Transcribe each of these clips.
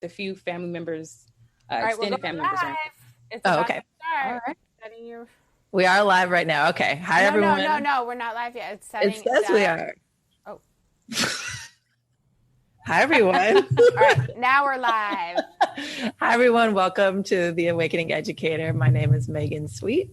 the few family members, All right, we're extended going family members live. around. It's Oh, about okay. to start. All right. Setting your... We are live right now. Okay. Hi, No, no, everyone. no, no. We're not live yet. It's setting. It says we are. Oh. Hi, everyone. All right. Now we're live. Hi, everyone. Welcome to The Awakening Educator. My name is Megan Sweet.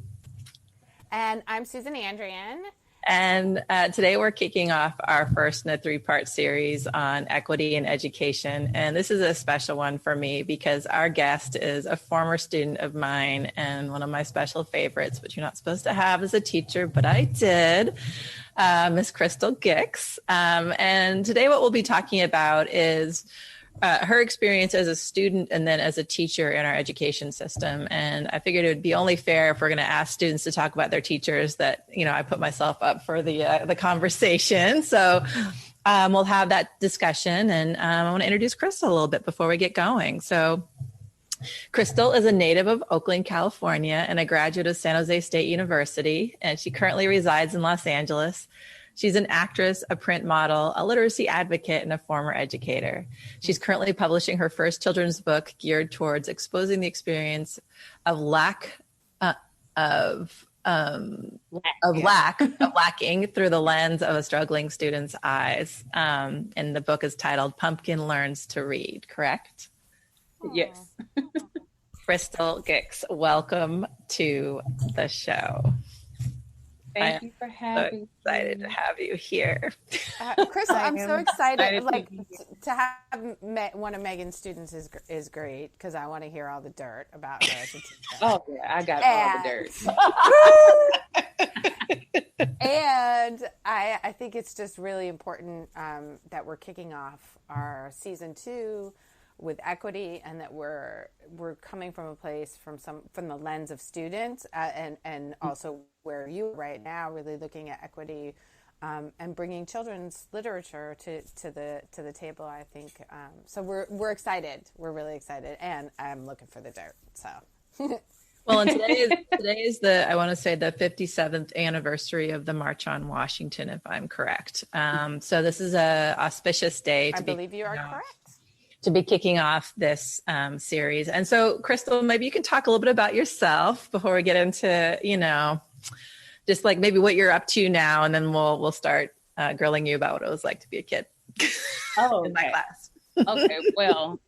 And I'm Susan Andrian. And today we're kicking off our first in a three-part series on equity in education. And this is a special one for me because our guest is a former student of mine and one of my special favorites, which you're not supposed to have as a teacher, but I did, Miss Crystal Gix. And today what we'll be talking about is her experience as a student and then as a teacher in our education system. And I figured it would be only fair if we're going to ask students to talk about their teachers that, you know, I put myself up for the conversation. So we'll have that discussion. And I want to introduce Crystal a little bit before we get going. So Crystal is a native of Oakland, California, and a graduate of San Jose State University. And she currently resides in Los Angeles. She's an actress, a print model, a literacy advocate, and a former educator. She's currently publishing her first children's book geared towards exposing the experience of lacking through the lens of a struggling student's eyes. And the book is titled Pumpkin Learns to Read, correct? Yes. Crystal Gix, welcome to the show. Thank you for having me. So excited to have you here. Crystal, I'm so excited. Like to have one of Megan's students is great because I want to hear all the dirt about her as a teacher. Oh yeah, I got all the dirt. And I think it's just really important that we're kicking off our season 2 with equity, and that we're coming from a place from the lens of students, and also where you are right now, really looking at equity and bringing children's literature to the table. I think so. We're excited. We're really excited, and I'm looking for the dirt. So. Well, and today is the, I want to say, the 57th anniversary of the March on Washington, if I'm correct. So this is a auspicious day. I believe you are correct. To be kicking off this series. And so, Crystal, maybe you can talk a little bit about yourself before we get into, you know, just like maybe what you're up to now, and then we'll start grilling you about what it was like to be a kid. Oh, in my class. Okay, well,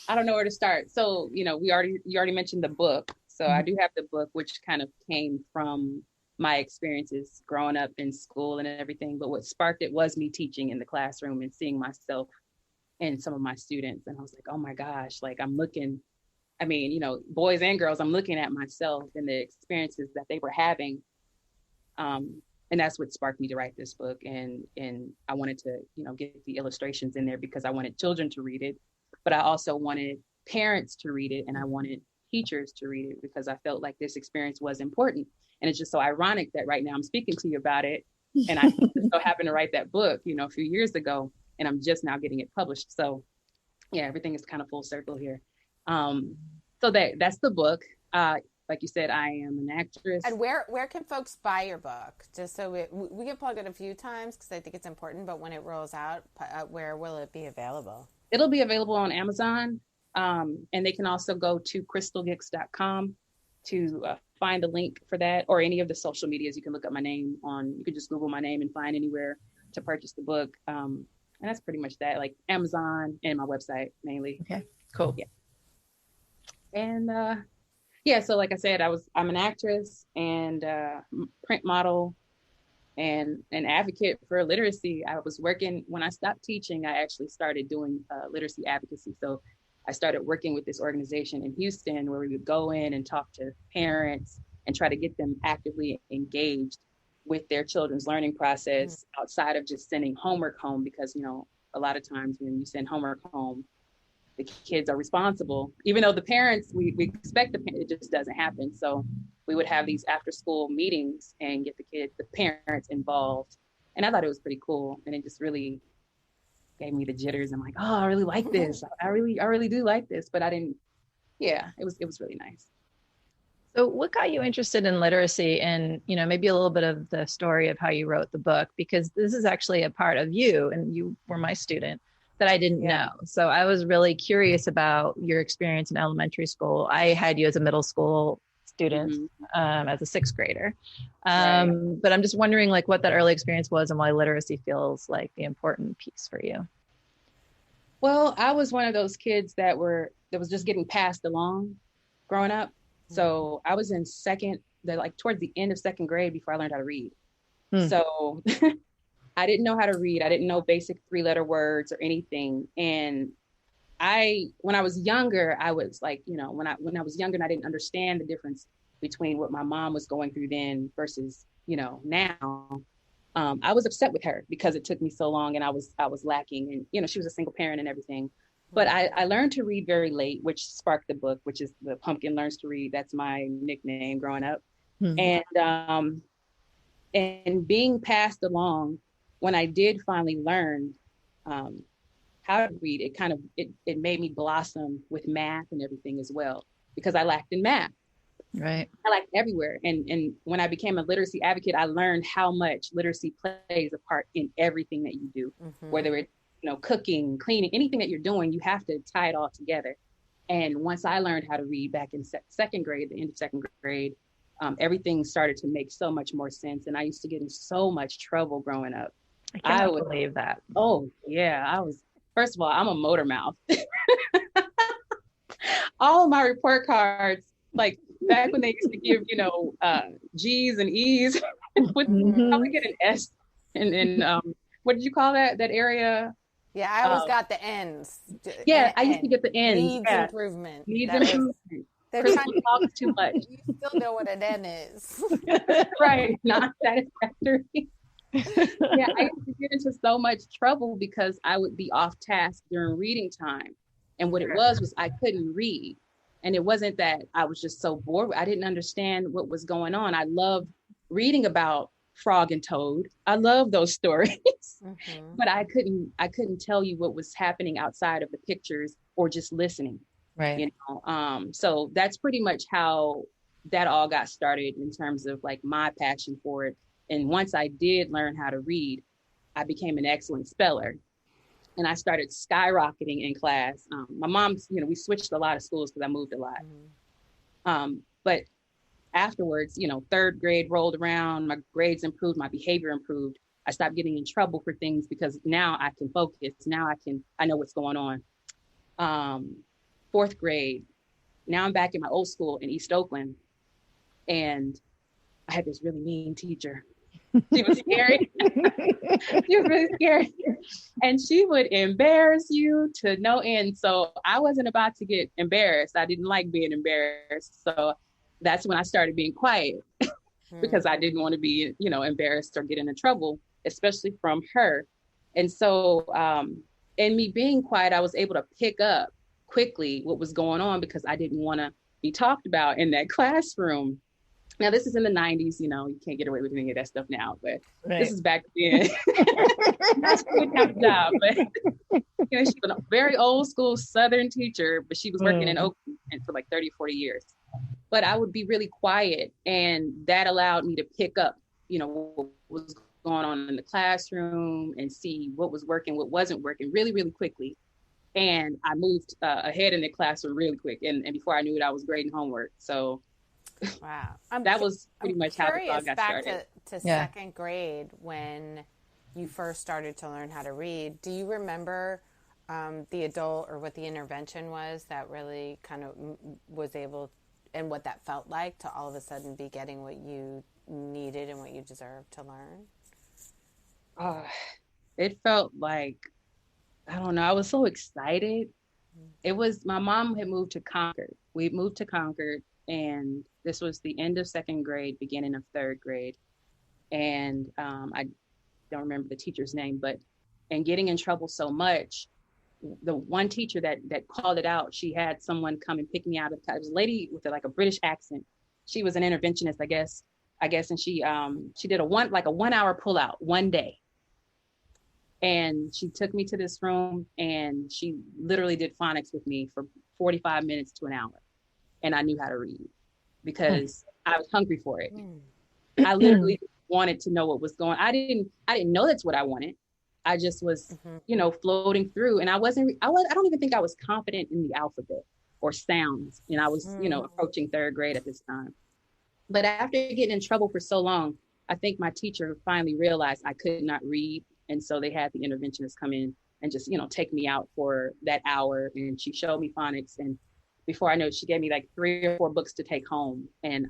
I don't know where to start. So, you know, you already mentioned the book. So I do have the book, which kind of came from my experiences growing up in school and everything. But what sparked it was me teaching in the classroom and seeing myself and some of my students. And I was like, oh my gosh, like I'm looking, I mean, you know, boys and girls, I'm looking at myself and the experiences that they were having. And that's what sparked me to write this book. And I wanted to, you know, get the illustrations in there because I wanted children to read it, but I also wanted parents to read it. And I wanted teachers to read it because I felt like this experience was important. And it's just so ironic that right now I'm speaking to you about it. And I just so happened to write that book, you know, a few years ago. And I'm just now getting it published. So yeah, everything is kind of full circle here. So that's the book. Like you said, I am an actress. And where can folks buy your book? Just so we can plug it a few times because I think it's important, but when it rolls out, where will it be available? It'll be available on Amazon. And they can also go to crystalgix.com to find the link for that, or any of the social medias. You can look up my name you can just Google my name and find anywhere to purchase the book. And that's pretty much that, like Amazon and my website mainly. Okay, cool. Yeah. And so like I said, I'm an actress and print model and an advocate for literacy. I was working, when I stopped teaching, I actually started doing literacy advocacy. So I started working with this organization in Houston where we would go in and talk to parents and try to get them actively engaged with their children's learning process outside of just sending homework home, because, you know, a lot of times when you send homework home, the kids are responsible, even though the parents, we expect it just doesn't happen. So we would have these after school meetings and get the parents involved. And I thought it was pretty cool. And it just really gave me the jitters. I'm like, oh, I really like this. I really do like this, but I didn't, it was really nice. So what got you interested in literacy, and, you know, maybe a little bit of the story of how you wrote the book, because this is actually a part of you, and you were my student. that I didn't Yeah. know. So I was really curious about your experience in elementary school. I had you as a middle school student, as a sixth grader. Right. But I'm just wondering like what that early experience was and why literacy feels like the important piece for you. Well, I was one of those kids that was just getting passed along growing up. So I was in like towards the end of second grade before I learned how to read. So I didn't know how to read. I didn't know basic 3-letter words or anything. And when I was younger, I was like, when I was younger and I didn't understand the difference between what my mom was going through then versus, now. I was upset with her because it took me so long and I was lacking, and, she was a single parent and everything. But I learned to read very late, which sparked the book, which is The Pumpkin Learns to Read. That's my nickname growing up. And being passed along, when I did finally learn how to read, it made me blossom with math and everything as well, because I lacked in math. Right. I lacked everywhere. And when I became a literacy advocate, I learned how much literacy plays a part in everything that you do, whether it's, cooking, cleaning, anything that you're doing, you have to tie it all together. And once I learned how to read back in second grade, the end of second grade, everything started to make so much more sense. And I used to get in so much trouble growing up. I cannot believe that. Oh, yeah. First of all, I'm a motor mouth. All of my report cards, like back when they used to give, G's and E's, I would get an S. And what did you call that area? Yeah, I always got the N's. Yeah, I used to get the N's. Needs improvement. Needs improvement. They're trying to talk too much. You still know what an N is. Right, not satisfactory. Yeah, I used to get into so much trouble because I would be off task during reading time. And what it was I couldn't read. And it wasn't that I was just so bored. I didn't understand what was going on. I loved reading about Frog and Toad. I love those stories, but I couldn't tell you what was happening outside of the pictures or just listening. Right. So that's pretty much how that all got started in terms of like my passion for it. And once I did learn how to read, I became an excellent speller. And I started skyrocketing in class. My mom, we switched a lot of schools because I moved a lot. But afterwards, third grade rolled around, my grades improved, my behavior improved. I stopped getting in trouble for things because now I can focus. Now I know what's going on. Fourth grade, now I'm back in my old school in East Oakland. And I had this really mean teacher. She was scary. She was really scary. And she would embarrass you to no end. So I wasn't about to get embarrassed. I didn't like being embarrassed. So that's when I started being quiet because I didn't want to be, embarrassed or get into trouble, especially from her. And so in me being quiet, I was able to pick up quickly what was going on because I didn't want to be talked about in that classroom. Now, this is in the 90s, you can't get away with any of that stuff now, but This is back then. Not she wouldn't have a job, but she was a very old school Southern teacher, but she was working in Oakland for like 30, 40 years. But I would be really quiet, and that allowed me to pick up, what was going on in the classroom and see what was working, what wasn't working really, really quickly. And I moved ahead in the classroom really quick. And before I knew it, I was grading homework. So wow. That was pretty much how it all got back started. To second grade, when you first started to learn how to read, do you remember the adult or what the intervention was that really kind of was able, and what that felt like to all of a sudden be getting what you needed and what you deserved to learn? It felt like, I don't know, I was so excited. It was, my mom had moved to Concord. We moved to Concord, and this was the end of second grade, beginning of third grade. And I don't remember the teacher's name, and getting in trouble so much, the one teacher that called it out, she had someone come and pick me out of the class. It was a lady with like a British accent. She was an interventionist, I guess. And she did a 1 hour pullout one day. And she took me to this room and she literally did phonics with me for 45 minutes to an hour. And I knew how to read because I was hungry for it. I literally wanted to know what was going on. I didn't know that's what I wanted. I just was, floating through, and I don't even think I was confident in the alphabet or sounds. And I was, approaching third grade at this time. But after getting in trouble for so long, I think my teacher finally realized I could not read. And so they had the interventionist come in and just, take me out for that hour. And she showed me phonics. And before I know it, she gave me like 3 or 4 books to take home. And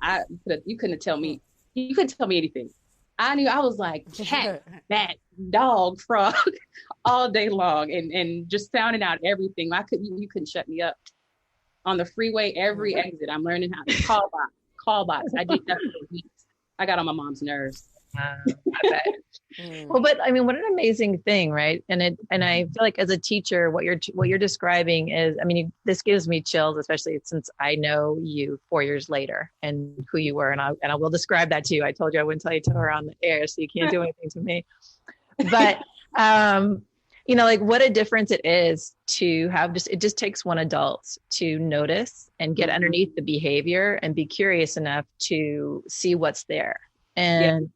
you couldn't tell me anything. I knew I was like cat, bat, dog, frog all day long and just sounding out everything. You couldn't shut me up. On the freeway, every exit, I'm learning how to call box. I did that for weeks. I got on my mom's nerves. I bet. Well, but I mean, what an amazing thing, right? And I feel like as a teacher, what you're describing is, I mean, this gives me chills, especially since I know you 4 years later and who you were, and I will describe that to you. I told you I wouldn't tell you till we're on the air, so you can't do anything to me. But like what a difference it is to have it just takes one adult to notice and get underneath the behavior and be curious enough to see what's there. And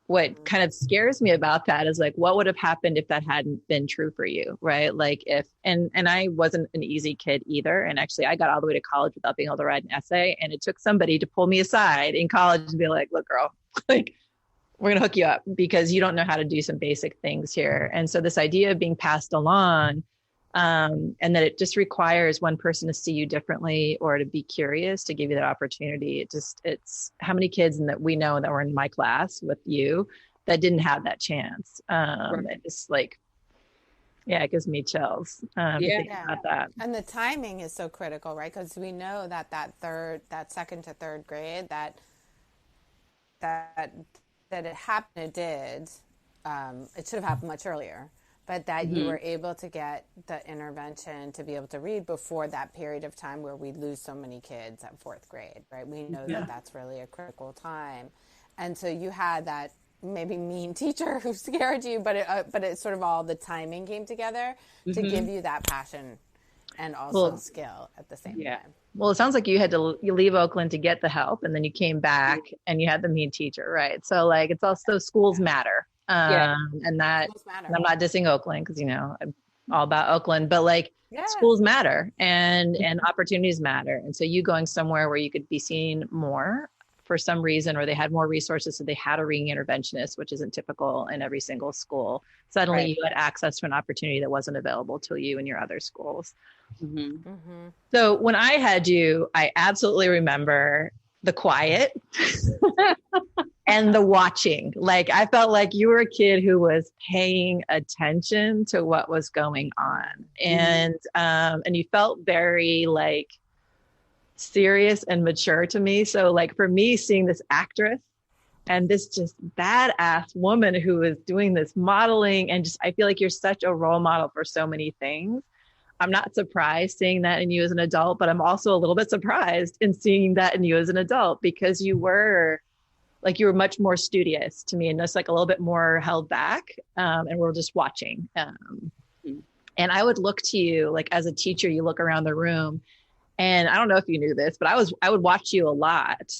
what kind of scares me about that is like, what would have happened if that hadn't been true for you, right? Like and I wasn't an easy kid either. And actually I got all the way to college without being able to write an essay. And it took somebody to pull me aside in college and be like, look, girl, like, we're going to hook you up because you don't know how to do some basic things here. And so this idea of being passed along, and that it just requires one person to see you differently or to be curious, to give you that opportunity. It's how many kids that we know that were in my class with you that didn't have that chance. It's like, it gives me chills. About that. And the timing is so critical, right? Because we know that second to third grade, that it happened, it did. It should have happened much earlier, but that you were able to get the intervention to be able to read before that period of time where we lose so many kids at 4th grade, right? We know that that's really a critical time. And so you had that maybe mean teacher who scared you, but it sort of all the timing came together to give you that passion and also skill at the same time. Well, it sounds like you leave Oakland to get the help, and then you came back and you had the mean teacher, right? So like, it's also schools matter. And that, and I'm not dissing Oakland because, I'm all about Oakland, but like schools matter and opportunities matter. And so you going somewhere where you could be seen more for some reason, or they had more resources, so they had a reading interventionist, which isn't typical in every single school. Suddenly you had access to an opportunity that wasn't available to you in your other schools. So when I had you, I absolutely remember the quiet and the watching. Like, I felt like you were a kid who was paying attention to what was going on. And you felt very like serious and mature to me. So like for me, seeing this actress and this just badass woman who is doing this modeling, and just, I feel like you're such a role model for so many things. I'm not surprised seeing that in you as an adult, but I'm also a little bit surprised in seeing that in you as an adult, because you were much more studious to me and just like a little bit more held back. And we're just watching. And I would look to you, like as a teacher, you look around the room, and I don't know if you knew this, but I would watch you a lot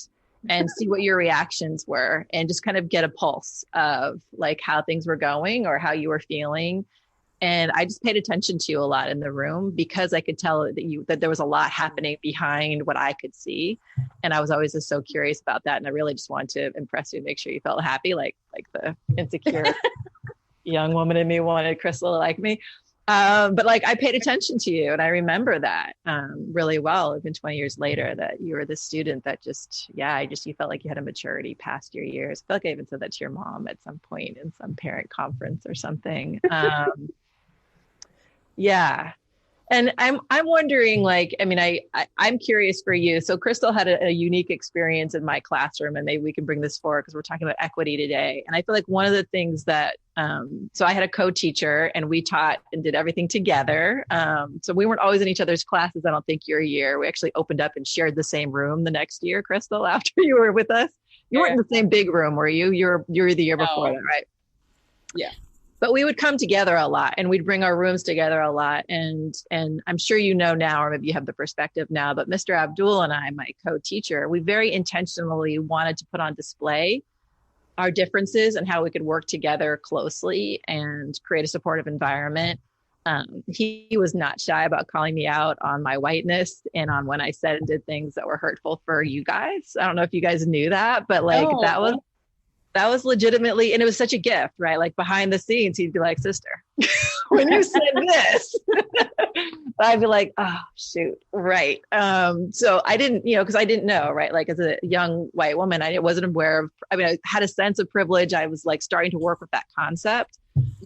and see what your reactions were and just kind of get a pulse of like how things were going or how you were feeling. And I just paid attention to you a lot in the room because I could tell that there was a lot happening behind what I could see. And I was always just so curious about that. And I really just wanted to impress you, make sure you felt happy, like the insecure young woman in me wanted Crystal to like me. But like, I paid attention to you, and I remember that really well, even 20 years later, that you were the student that you felt like you had a maturity past your years. I feel like I even said that to your mom at some point in some parent conference or something. And I'm wondering, like, I mean, I'm curious for you. So Crystal had a unique experience in my classroom, and maybe we can bring this forward because we're talking about equity today. And I feel like one of the things that, so I had a co-teacher, and we taught and did everything together. So we weren't always in each other's classes. I don't think your year. We actually opened up and shared the same room the next year, Crystal, after you were with us. You weren't in the same big room, were you? You were the year before that, right? Yeah. But we would come together a lot, and we'd bring our rooms together a lot. And I'm sure you know now, or maybe you have the perspective now, but Mr. Abdul and I, my co-teacher, we very intentionally wanted to put on display our differences and how we could work together closely and create a supportive environment. He was not shy about calling me out on my whiteness and on when I said and did things that were hurtful for you guys. I don't know if you guys knew that, but like that was legitimately, and it was such a gift, right? Like behind the scenes, he'd be like, sister, when you said this, I'd be like, oh shoot. Right. So I didn't, cause I didn't know, right? Like as a young white woman, I wasn't aware of, I had a sense of privilege. I was like starting to work with that concept,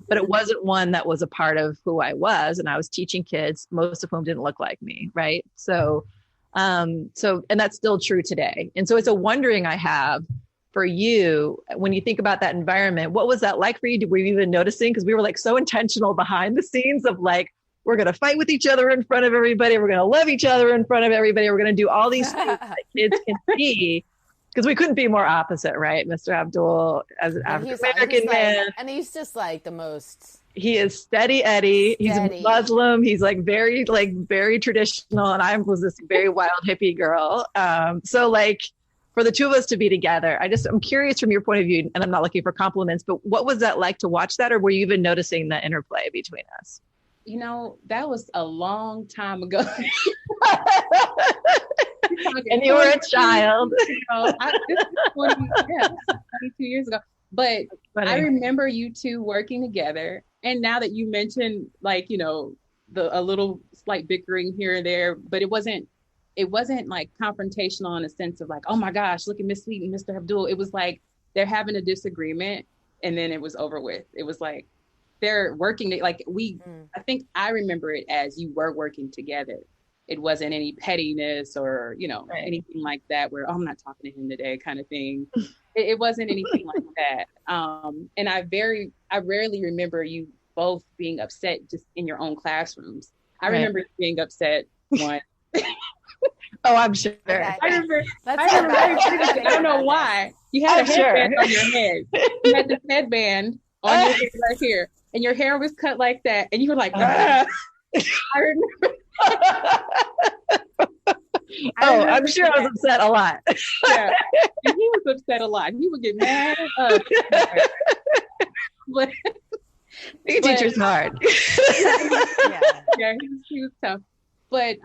but it wasn't one that was a part of who I was. And I was teaching kids, most of whom didn't look like me. Right. So, and that's still true today. And so it's a wondering I have for you, when you think about that environment, what was that like for you? Were you even noticing? Because we were like so intentional behind the scenes of like, we're going to fight with each other in front of everybody. We're going to love each other in front of everybody. We're going to do all these things that kids can see, because we couldn't be more opposite, right? Mr. Abdul, as an African-American man. And he's just like the most... He is steady Eddie. He's a Muslim. He's like very traditional. And I was this very wild hippie girl. So like, for the two of us to be together, I'm curious from your point of view, and I'm not looking for compliments, but what was that like to watch that? Or were you even noticing the interplay between us? That was a long time ago. And you were a child. This is 22 years ago. But I remember you two working together. And now that you mentioned like, a little slight bickering here and there, but it wasn't like confrontational in a sense of like, oh my gosh, look at Miss Sweet and Mr. Abdul. It was like they're having a disagreement and then it was over with. It was like they're working, like I think I remember it as you were working together. It wasn't any pettiness or, anything like that where, oh, I'm not talking to him today kind of thing. It wasn't anything like that. And I rarely remember you both being upset just in your own classrooms. I remember you being upset once. Oh, I'm sure. I remember I don't know why. You had a headband on your head. You had this headband on your head right here. And your hair was cut like that. And you were like, ah. I remember. I'm sure I was upset a lot. Yeah. And he was upset a lot. He would get mad at us. But being a teacher's hard. Yeah, he was tough. But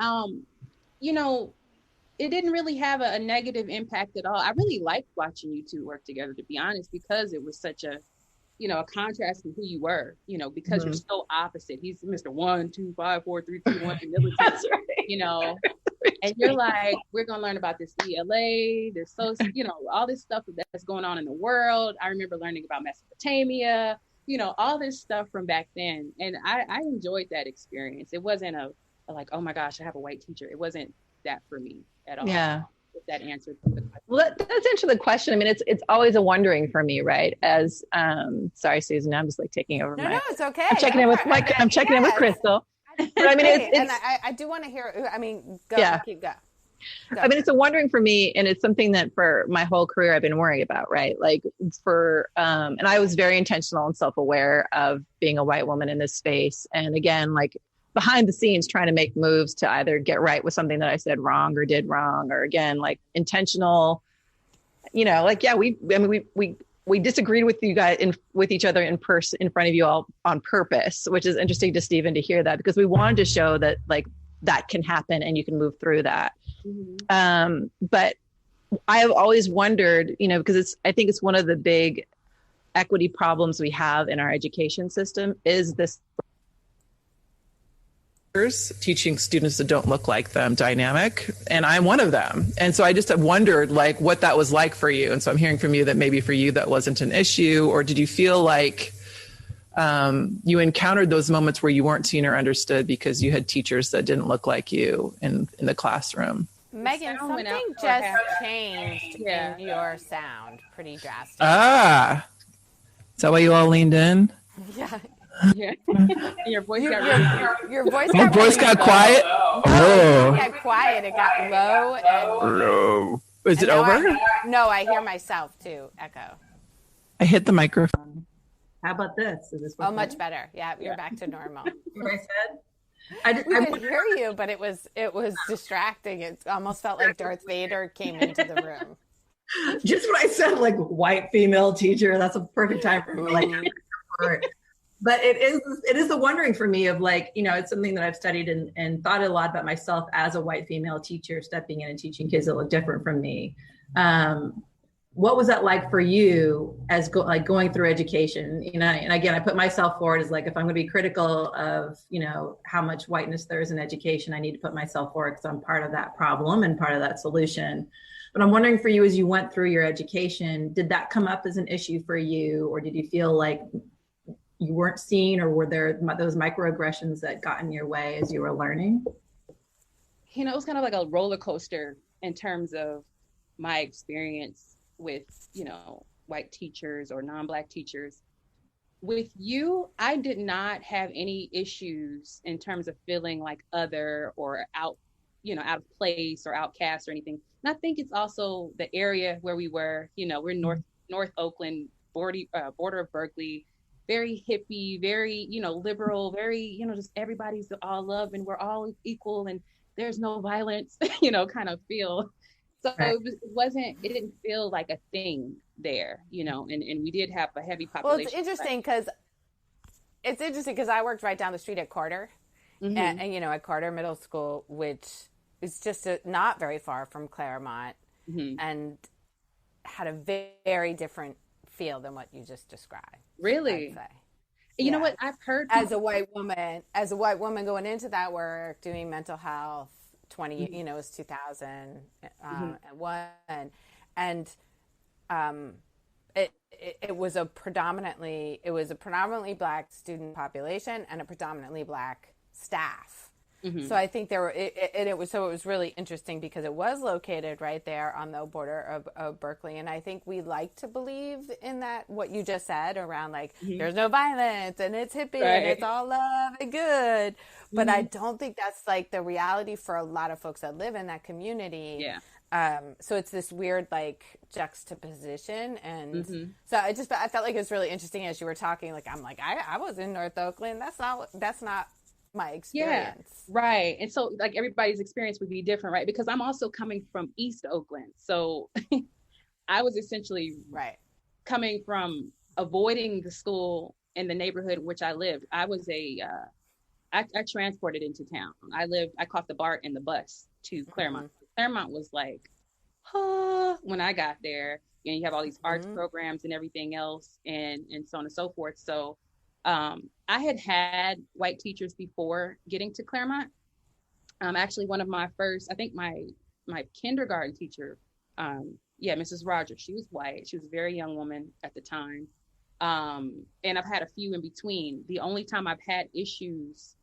it didn't really have a negative impact at all. I really liked watching you two work together, to be honest, because it was such a contrast to who you were, because you're so opposite. He's Mr. 1, 2, 5, 4, 3, 2, 1, military, that's right. And you're like, we're going to learn about this ELA, this all this stuff that's going on in the world. I remember learning about Mesopotamia, all this stuff from back then. And I enjoyed that experience. It wasn't like, oh my gosh, I have a white teacher. It wasn't that for me at all. Yeah. If that answered the question. Well, that's answer the question. I mean, it's always a wondering for me, right? As sorry, Susan, I'm just like taking over. No, it's okay. I'm checking in with I'm checking in with Crystal. But I mean, and I do want to hear. I mean, go. I mean, it's a wondering for me, and it's something that for my whole career I've been worrying about, right? Like and I was very intentional and self-aware of being a white woman in this space, and again, like behind the scenes trying to make moves to either get right with something that I said wrong or did wrong, or again, like intentional, like, yeah, we disagreed with you guys with each other in person, in front of you all on purpose, which is interesting to Stephen to hear that, because we wanted to show that like that can happen and you can move through that. Mm-hmm. But I have always wondered, because I think it's one of the big equity problems we have in our education system is this teaching students that don't look like them dynamic, and I'm one of them. And so I just have wondered like what that was like for you. And so I'm hearing from you that maybe for you that wasn't an issue, or did you feel like you encountered those moments where you weren't seen or understood because you had teachers that didn't look like you in the classroom? Megan, something just changed in your sound pretty drastically. Is that why you all leaned in? Yeah. Yeah. Your voice got quiet. No, it got quiet. It got low and low. Is it over? I hear myself too. Echo. I hit the microphone. How about this? Is this much better? Yeah, you're back to normal. What I said? I could hear you, but it was distracting. It almost felt like Darth Vader came into the room. Just when I said like white female teacher, that's a perfect time for me. Like, but it is the wondering for me of like, it's something that I've studied and thought a lot about myself as a white female teacher stepping in and teaching kids that look different from me. What was that like for you as going through education? And again, I put myself forward as like, if I'm going to be critical of, how much whiteness there is in education, I need to put myself forward because I'm part of that problem and part of that solution. But I'm wondering for you, as you went through your education, did that come up as an issue for you, or did you feel like you weren't seen, or were there those microaggressions that got in your way as you were learning? It was kind of like a roller coaster in terms of my experience with, white teachers or non-Black teachers. With you, I did not have any issues in terms of feeling like other or out of place or outcast or anything. And I think it's also the area where we were, we're North Oakland, border of Berkeley, very hippie, very, liberal, very, just everybody's all love and we're all equal and there's no violence, kind of feel. So right. It didn't feel like a thing there, and we did have a heavy population. Well, it's interesting because I worked right down the street at Carter, mm-hmm. and at Carter Middle School, which is just not very far from Claremont, mm-hmm. and had a very different feel than what you just described. Really? I'd say. You know what I've heard as a white woman going into that work, doing mental health. Mm-hmm. It was 2001, and it was a predominantly Black student population and a predominantly Black staff. Mm-hmm. So I think it was really interesting because it was located right there on the border of Berkeley. And I think we like to believe in that, what you just said around like, mm-hmm. there's no violence and it's hippie and it's all love and good. But mm-hmm. I don't think that's like the reality for a lot of folks that live in that community. Yeah. So it's this weird like juxtaposition. And mm-hmm. so I felt like it was really interesting as you were talking, like, I'm like, I was in North Oakland. That's not my experience. Yeah, right. And so like everybody's experience would be different, right? Because I'm also coming from East Oakland. So I was essentially coming from avoiding the school in the neighborhood in which I lived. I was I transported into town. I caught the BART and the bus to Claremont. Mm-hmm. Claremont was like, when I got there, you have all these arts mm-hmm. programs and everything else and so on and so forth. So I had white teachers before getting to Claremont. Actually, one of my first, I think my kindergarten teacher, Mrs. Rogers, she was white. She was a very young woman at the time. And I've had a few in between. The only time I've had issues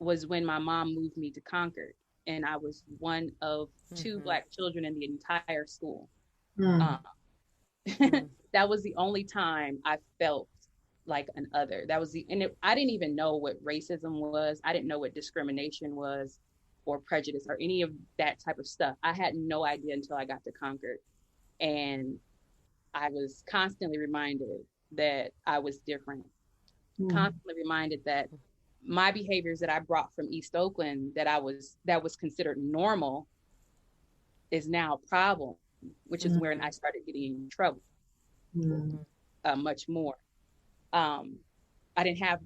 was when my mom moved me to Concord. And I was one of two mm-hmm. Black children in the entire school. Mm-hmm. That was the only time I felt like an other. I didn't even know what racism was. I didn't know what discrimination was or prejudice or any of that type of stuff. I had no idea until I got to Concord. And I was constantly reminded that I was different, constantly reminded that my behaviors that I brought from East Oakland that was considered normal is now a problem, which is where I started getting in trouble much more. I didn't have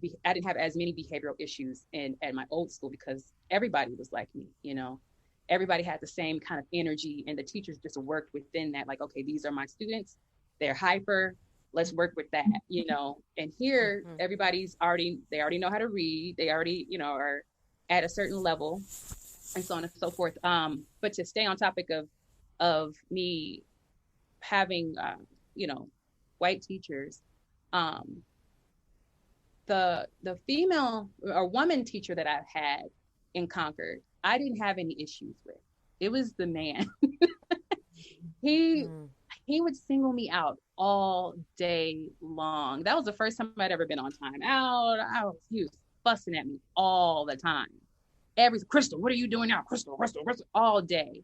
as many behavioral issues at my old school because everybody was like me, everybody had the same kind of energy and the teachers just worked within that. Like, okay, these are my students. They're hyper. Let's work with that, and here everybody's they already know how to read. They already, are at a certain level and so on and so forth. But to stay on topic of me having, white teachers, the female or woman teacher that I've had in Concord, I didn't have any issues with. It was the man. He would single me out all day long. That was the first time I'd ever been on time out. He was fussing at me all the time. Crystal, what are you doing now? Crystal, all day.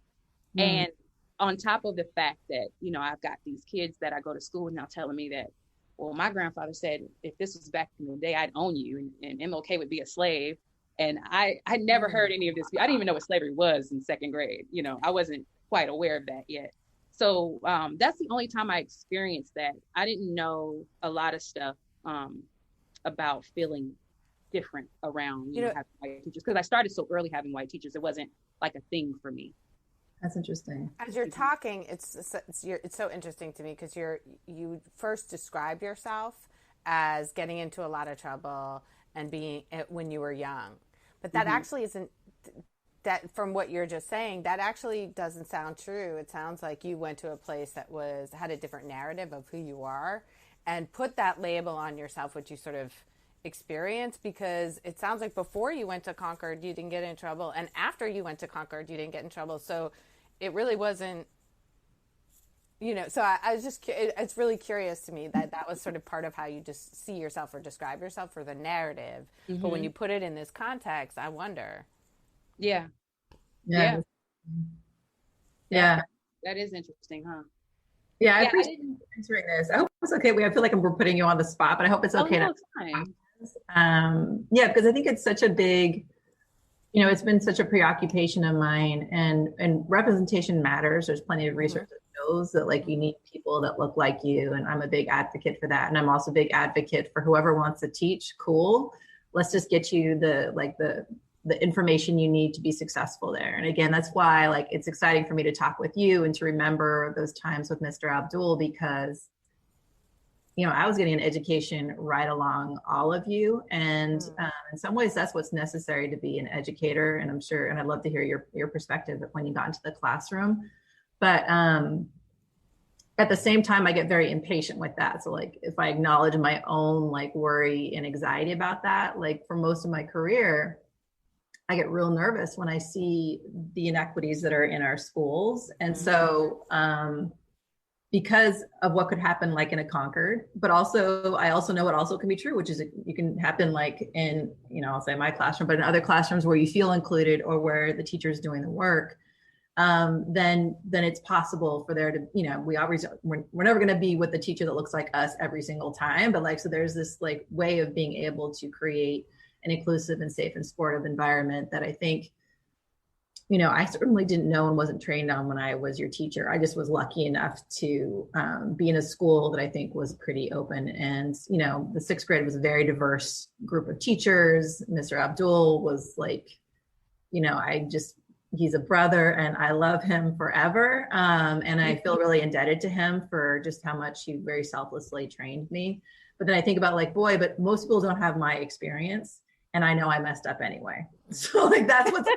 And on top of the fact that, I've got these kids that I go to school with now telling me that, well, my grandfather said, if this was back in the day, I'd own you and MLK would be a slave. And I never heard any of this. I didn't even know what slavery was in second grade. I wasn't quite aware of that yet. So that's the only time I experienced that. I didn't know a lot of stuff about feeling different around, having white teachers, because I started so early having white teachers. It wasn't like a thing for me. That's interesting. As you're talking, it's so interesting to me because you first described yourself as getting into a lot of trouble and being when you were young, but that actually isn't. That from what you're just saying, that actually doesn't sound true. It sounds like you went to a place that had a different narrative of who you are, and put that label on yourself, which you sort of experienced, because it sounds like before you went to Concord, you didn't get in trouble, and after you went to Concord, you didn't get in trouble. So it really wasn't, so I was just, it's really curious to me that was sort of part of how you just see yourself or describe yourself, for the narrative. But when you put it in this context, I wonder. Yeah. Yeah. That is interesting, huh? Yeah, I appreciate you answering this. I hope it's okay. I feel like we're putting you on the spot, but I hope it's okay. No, it's fine. Because I think it's such a big, it's been such a preoccupation of mine, and representation matters. There's plenty of research that shows that like you need people that look like you, and I'm a big advocate for that. And I'm also a big advocate for whoever wants to teach. Cool, let's just get you the information you need to be successful there. And again, that's why like it's exciting for me to talk with you and to remember those times with Mr. Abdul, because I was getting an education right along all of you, and in some ways that's what's necessary to be an educator. And I'm sure, and I'd love to hear your perspective when you got into the classroom. But at the same time, I get very impatient with that. So like if I acknowledge my own like worry and anxiety about that, like for most of my career, I get real nervous when I see the inequities that are in our schools. And so because of what could happen like in a Concord, but also I also know what also can be true, which is you can happen like in, I'll say my classroom, but in other classrooms where you feel included or where the teacher is doing the work, then it's possible for there to, we're never going to be with the teacher that looks like us every single time. But like, so there's this like way of being able to create an inclusive and safe and supportive environment that I think, I certainly didn't know and wasn't trained on when I was your teacher. I just was lucky enough to be in a school that I think was pretty open. And, the sixth grade was a very diverse group of teachers. Mr. Abdul was like, he's a brother and I love him forever. And I feel really indebted to him for just how much he very selflessly trained me. But then I think about like, boy, but most people don't have my experience. And I know I messed up anyway. So like, that's what's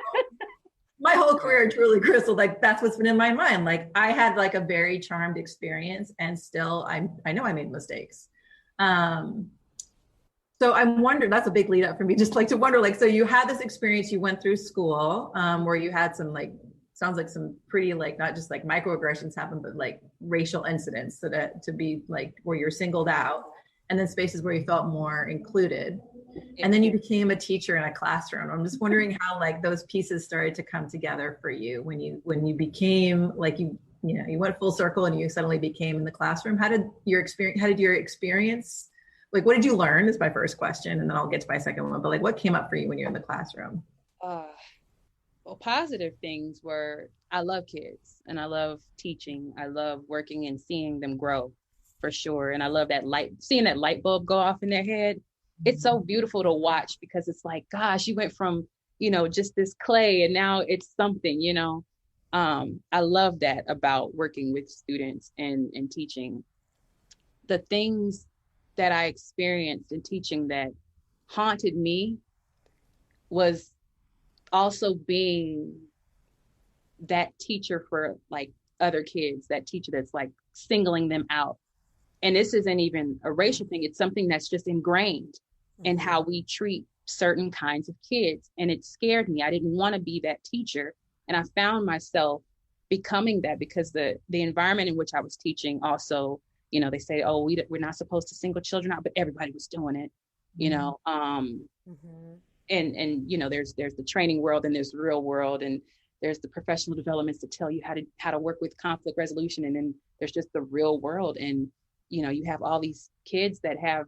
my whole career, truly, Crystal, like that's what's been in my mind. Like I had like a very charmed experience and still I know I made mistakes. So I'm wondering, that's a big lead up for me, just like to wonder, like, so you had this experience, you went through school where you had some like, sounds like some pretty like, not just like microaggressions happen, but like racial incidents, so that to be like where you're singled out, and then spaces where you felt more included. And then you became a teacher in a classroom. I'm just wondering how like those pieces started to come together for you when you became like, you went full circle and you suddenly became in the classroom. How did your experience, like, what did you learn is my first question. And then I'll get to my second one, but like, what came up for you when you were in the classroom? Well, positive things were, I love kids and I love teaching. I love working and seeing them grow, for sure. And I love seeing that light bulb go off in their head. It's so beautiful to watch, because it's like, gosh, you went from, just this clay and now it's something, I love that about working with students and teaching. The things that I experienced in teaching that haunted me was also being that teacher for like other kids, that teacher that's like singling them out. And this isn't even a racial thing. It's something that's just ingrained in how we treat certain kinds of kids. And it scared me. I didn't want to be that teacher. And I found myself becoming that, because the environment in which I was teaching also, they say, oh, we're not supposed to single children out, but everybody was doing it, and there's the training world and there's the real world, and there's the professional developments to tell you how to work with conflict resolution. And then there's just the real world. And, you have all these kids that have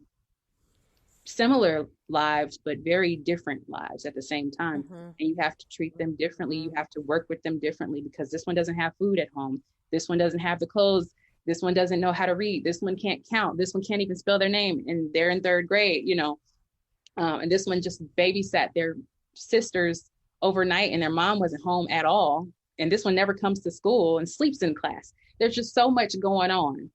similar lives, but very different lives at the same time. And you have to treat them differently. You have to work with them differently, because this one doesn't have food at home. This one doesn't have the clothes. This one doesn't know how to read. This one can't count. This one can't even spell their name, and they're in third grade, and this one just babysat their sisters overnight and their mom wasn't home at all. And this one never comes to school and sleeps in class. There's just so much going on.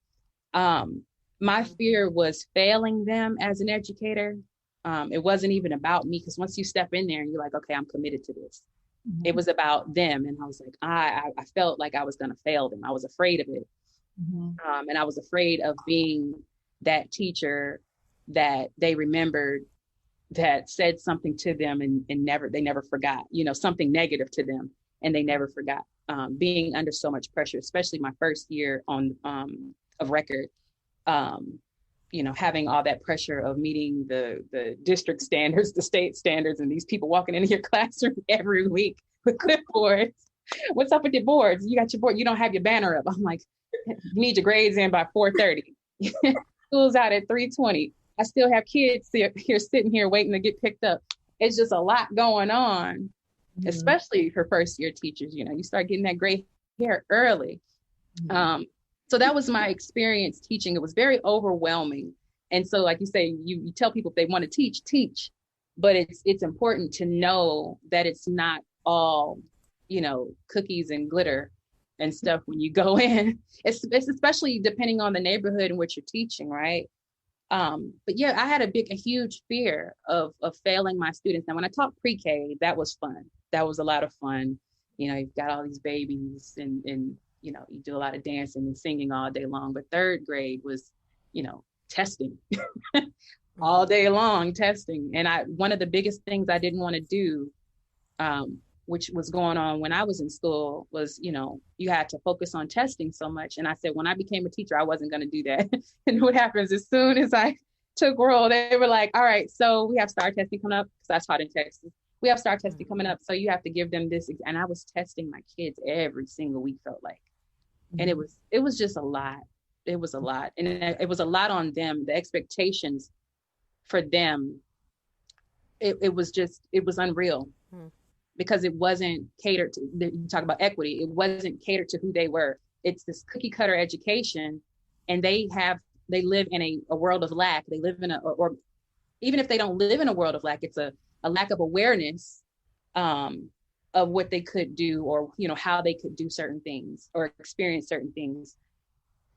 My fear was failing them as an educator. It wasn't even about me, because once you step in there and you're like, okay, I'm committed to this. It was about them. And I was like, I felt like I was going to fail them. I was afraid of it. And I was afraid of being that teacher that they remembered, that said something to them and they never forgot, something negative to them, and they never forgot. Being under so much pressure, especially my first year on of record, having all that pressure of meeting the district standards, the state standards, and these people walking into your classroom every week with clipboards. What's up with your boards? You got your board. You don't have your banner up. I'm like, you need your grades in by 4:30. School's out at 3:20. I still have kids here sitting here waiting to get picked up. It's just a lot going on, especially for first year teachers. You start getting that gray hair early. So that was my experience teaching. It was very overwhelming. And so, like you say, you tell people if they want to teach, but it's important to know that it's not all, cookies and glitter and stuff when you go in. It's especially depending on the neighborhood in which you're teaching, right? But yeah, I had a huge fear of failing my students. Now, when I taught pre-K, that was fun. That was a lot of fun. You've got all these babies and you do a lot of dancing and singing all day long. But third grade was, testing all day long, testing. And one of the biggest things I didn't want to do, which was going on when I was in school, was, you had to focus on testing so much. And I said, when I became a teacher, I wasn't going to do that. And what happens, as soon as I took roll, they were like, all right, so we have STAR testing coming up, because I taught in Texas. We have STAR testing coming up, so you have to give them this. And I was testing my kids every single week, felt like. And it was just a lot. It was a lot. And it was a lot on them. The expectations for them, it was unreal. Because it wasn't catered to, you talk about equity, it wasn't catered to who they were. It's this cookie cutter education, and they live in a world of lack. They live in or even if they don't live in a world of lack, it's a lack of awareness of what they could do, or, how they could do certain things or experience certain things.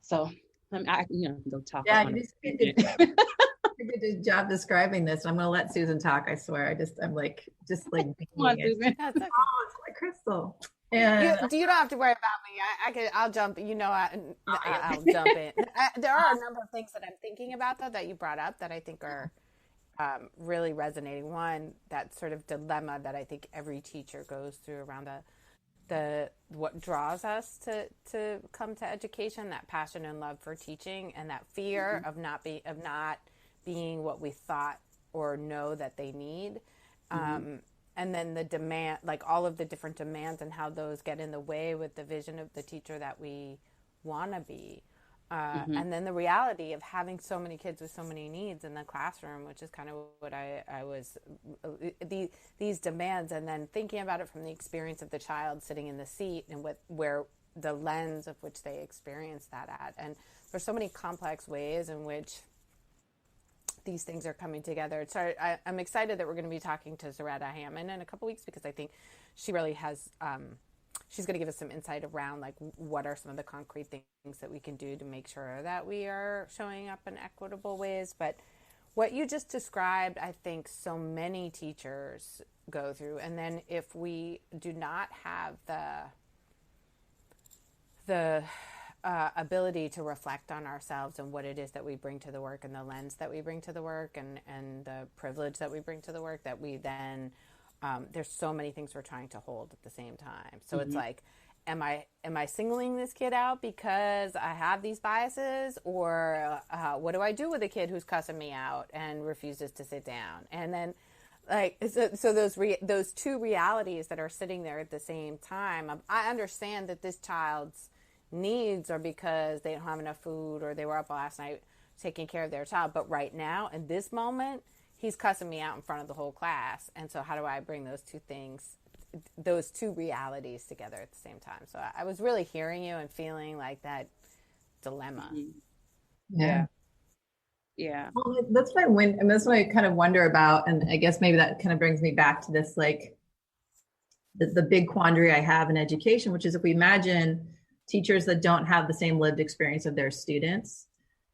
So I go talk. Yeah, you did a good job describing this. I'm going to let Susan talk. I swear. I'm like, just like, come on, Susan. That's okay. Oh, it's like Crystal. And you don't have to worry about me. I'll jump. I'll jump in. There are a number of things that I'm thinking about, though, that you brought up that I think are really resonating. One, that sort of dilemma that I think every teacher goes through around the what draws us to come to education, that passion and love for teaching, and that fear of not being what we thought or know that they need. And then the demand, like all of the different demands and how those get in the way with the vision of the teacher that we want to be. And then the reality of having so many kids with so many needs in the classroom, which is kind of what I was, these demands, and then thinking about it from the experience of the child sitting in the seat and where the lens of which they experience that at. And there's so many complex ways in which these things are coming together. So I'm excited that we're going to be talking to Zaretta Hammond in a couple weeks, because I think she really has, she's going to give us some insight around like what are some of the concrete things that we can do to make sure that we are showing up in equitable ways. But what you just described, I think so many teachers go through. And then if we do not have the ability to reflect on ourselves and what it is that we bring to the work, and the lens that we bring to the work, and the privilege that we bring to the work, that we then there's so many things we're trying to hold at the same time. So it's like, am I singling this kid out because I have these biases, or what do I do with a kid who's cussing me out and refuses to sit down? And then like, so those two realities that are sitting there at the same time. I understand that this child's needs are because they don't have enough food, or they were up last night taking care of their child. But right now, in this moment, he's cussing me out in front of the whole class. And so how do I bring those two things, those two realities together at the same time? So I was really hearing you and feeling like that dilemma. Yeah. Yeah. Well, that's what that's what I kind of wonder about. And I guess maybe that kind of brings me back to this, like the big quandary I have in education, which is if we imagine teachers that don't have the same lived experience of their students,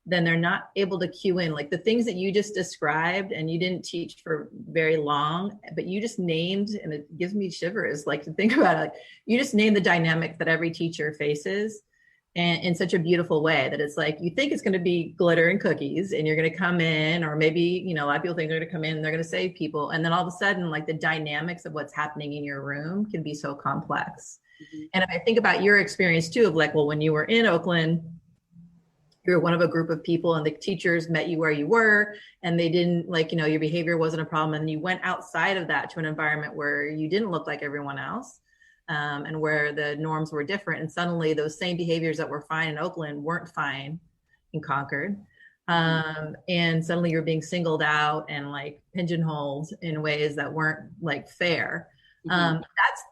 then they're not able to cue in like the things that you just described, and you didn't teach for very long, but you just named, and it gives me shivers, like to think about it, like you just named the dynamic that every teacher faces, and in such a beautiful way that it's like, you think it's going to be glitter and cookies and you're going to come in, or maybe, you know, a lot of people think they're going to come in and they're going to save people. And then all of a sudden, like the dynamics of what's happening in your room can be so complex. And if I think about your experience too, of like, well, when you were in Oakland, you were one of a group of people and the teachers met you where you were, and they didn't, like, you know, your behavior wasn't a problem. And you went outside of that to an environment where you didn't look like everyone else. And where the norms were different. And suddenly those same behaviors that were fine in Oakland weren't fine in Concord. And suddenly you're being singled out and like pigeonholed in ways that weren't like fair.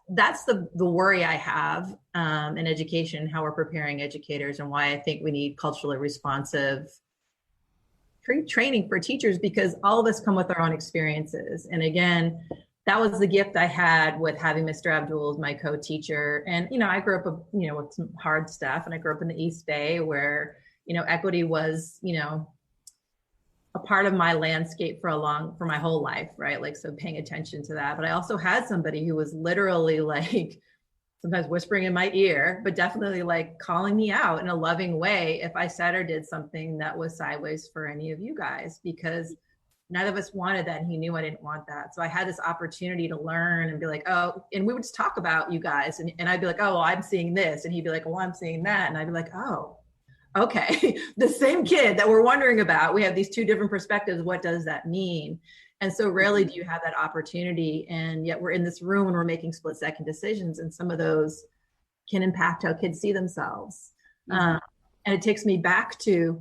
That's the worry I have in education, how we're preparing educators, and why I think we need culturally responsive training for teachers, because all of us come with our own experiences. And again, that was the gift I had with having Mr. Abdul as my co-teacher. And, you know, I grew up, you know, with some hard stuff, and I grew up in the East Bay where, you know, equity was, you know, a part of my landscape for my whole life, right? Like, so paying attention to that. But I also had somebody who was literally like, sometimes whispering in my ear, but definitely like calling me out in a loving way if I said or did something that was sideways for any of you guys, because neither of us wanted that. And he knew I didn't want that. So I had this opportunity to learn and be like, oh, and we would just talk about you guys. And I'd be like, oh, well, I'm seeing this. And he'd be like, well, I'm seeing that. And I'd be like, oh, okay. The same kid that we're wondering about, we have these two different perspectives. What does that mean? And so rarely do you have that opportunity. And yet we're in this room and we're making split second decisions. And some of those can impact how kids see themselves. And it takes me back to,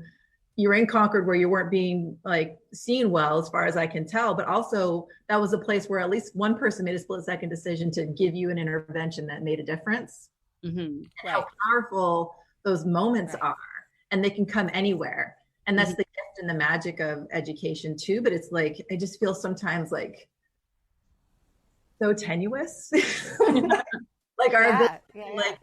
you were in Concord where you weren't being like seen well, as far as I can tell, but also that was a place where at least one person made a split second decision to give you an intervention that made a difference. And how powerful those moments are, and they can come anywhere. And that's the gift and the magic of education too. But it's like, I just feel sometimes like so tenuous, like our ability to like